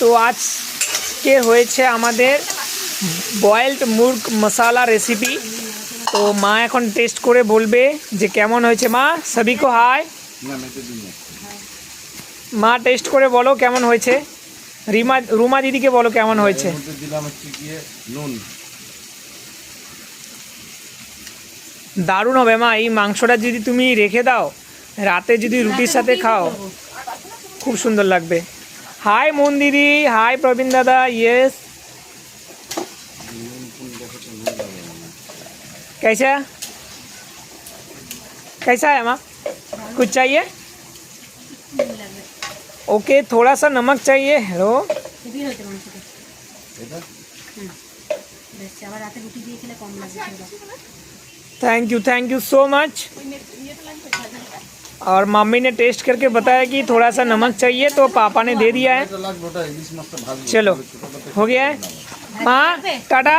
তো আজকে হয়েছে আমাদের বয়েলড মুরগ মশালা রেসিপি। তো মা এখন টেস্ট করে বলবে যে কেমন হয়েছে। মা সবিকো হাই। মা টেস্ট করে বলো কেমন হয়েছে। রুমা দিদিকে বলো কেমন হয়েছে। দারুণ হবে মা, এই মাংসটা যদি তুমি রেখে দাও রাতে যদি রুটির সাথে খাও খুব সুন্দর লাগবে। হাই মন দিদি, হাই প্রবীণ দাদা। ইয়েস, कैसा कैसा है माँ? कुछ चाहिए? ओके, थोड़ा सा नमक चाहिए। Hello, thank you so much. और मम्मी ने टेस्ट करके बताया कि थोड़ा सा नमक चाहिए तो पापा ने दे दिया है। चलो हो गया है माँ, टाटा।